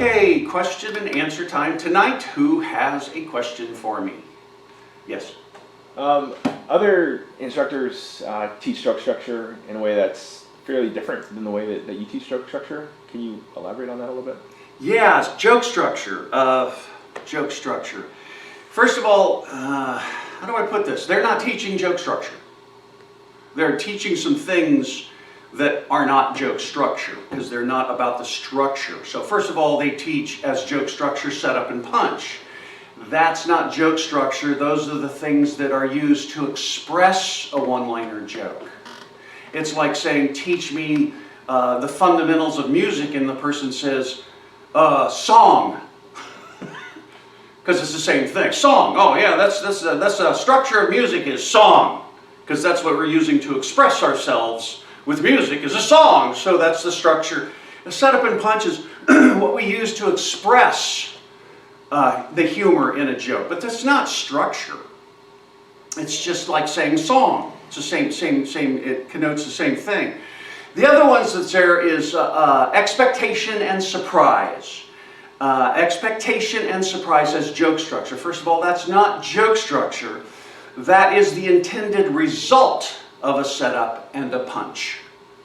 Okay, question and answer time tonight. Who has a question for me? Yes? Other instructors teach joke structure in a way that's fairly different than the way that you teach joke structure. Can you elaborate on that a little bit? Yes, joke structure. Joke structure. First of all, how do I put this? They're not teaching joke structure. They're teaching some things that are not joke structure because they're not about the structure. So first of all, they teach as joke structure setup and punch. That's not joke structure. Those are the things that are used to express a one-liner joke. It's like saying, teach me the fundamentals of music, and the person says, song. Because it's the same thing. Song. Oh yeah, that's a structure of music is song. Because that's what we're using to express ourselves with music is a song. So that's the structure. The setup and punch is what we use to express the humor in a joke. But that's not structure. It's just like saying song. It's the same, it connotes the same thing. The other ones that's there is expectation and surprise. Expectation and surprise as joke structure. First of all, that's not joke structure. That is the intended result of a setup and a punch.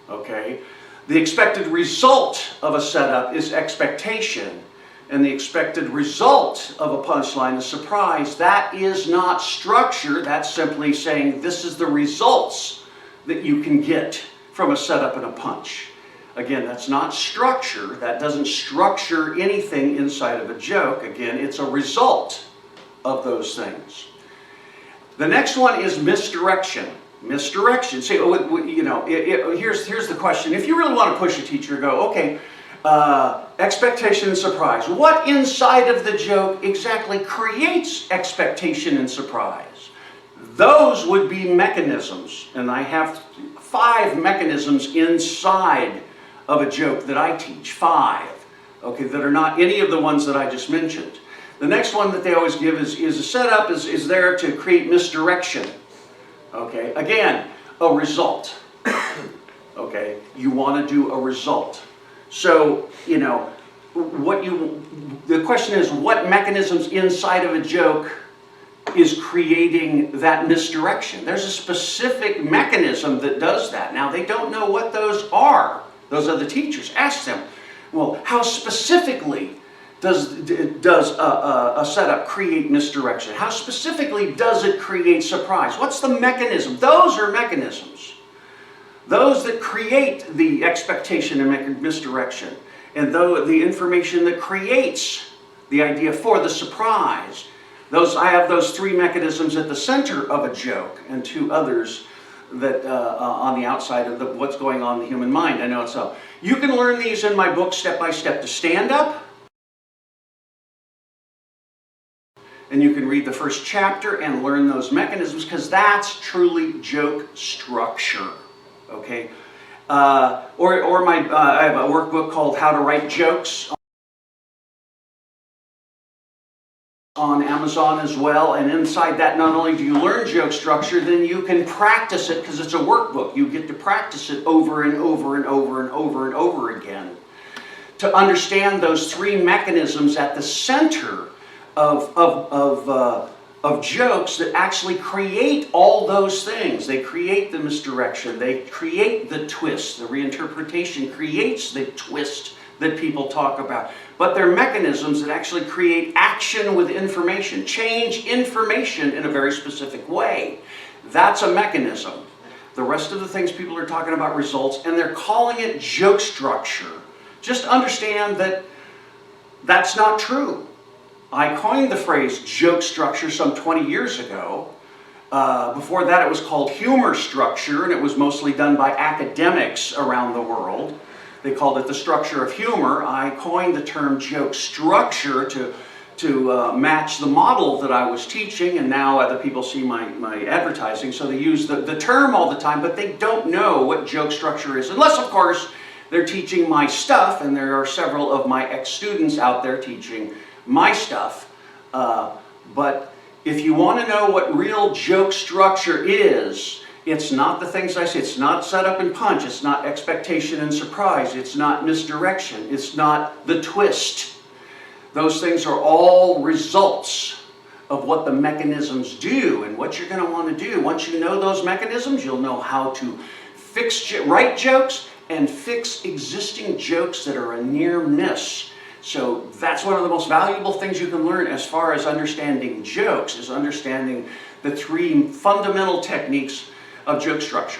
Okay? The expected result of a setup is expectation, and the expected result of a punchline is surprise. That is not structure. That's simply saying this is the results that you can get from a setup and a punch. Again, that's not structure. That doesn't structure anything inside of a joke. Again, it's a result of those things. The next one is misdirection. Misdirection. See, you know, here's the question. If you really want to push a teacher, go, okay, expectation and surprise. What inside of the joke exactly creates expectation and surprise? Those would be mechanisms, and I have 5 mechanisms inside of a joke that I teach. 5, okay, that are not any of the ones that I just mentioned. The next one that they always give is a setup is there to create misdirection. Okay, again, a result. Okay, you want to do a result. So, you know, the question is what mechanisms inside of a joke is creating that misdirection. There's a specific mechanism that does that. Now, they don't know what those are. Those are the teachers. Ask them, well, how specifically does a setup create misdirection? How specifically does it create surprise? What's the mechanism? Those are mechanisms. Those that create the expectation and misdirection. And the information that creates the idea for the surprise. I have those 3 mechanisms at the center of a joke, and 2 others that on the outside of what's going on in the human mind. I know it's so. You can learn these in my book, Step by Step to Stand Up. And you can read the first chapter and learn those mechanisms, because that's truly joke structure. Okay? I have a workbook called How to Write Jokes on Amazon as well, and inside that not only do you learn joke structure, then you can practice it because it's a workbook. You get to practice it over and over and over and over and over again to understand those 3 mechanisms at the center of jokes that actually create all those things. They create the misdirection, they create the twist. The reinterpretation creates the twist that people talk about. But they're mechanisms that actually create action with information, change information in a very specific way. That's a mechanism. The rest of the things people are talking about results, and they're calling it joke structure. Just understand that that's not true. I coined the phrase joke structure some 20 years ago. Before that it was called humor structure, and it was mostly done by academics around the world. They called it the structure of humor. I coined the term joke structure to match the model that I was teaching, and now other people see my advertising, so they use the term all the time, but they don't know what joke structure is, unless of course they're teaching my stuff, and there are several of my ex-students out there teaching my stuff. But if you want to know what real joke structure is, it's not the things I say. It's not setup and punch. It's not expectation and surprise. It's not misdirection. It's not the twist. Those things are all results of what the mechanisms do and what you're going to want to do. Once you know those mechanisms, you'll know how to write jokes and fix existing jokes that are a near miss. So that's one of the most valuable things you can learn as far as understanding jokes, is understanding the three fundamental techniques of joke structure.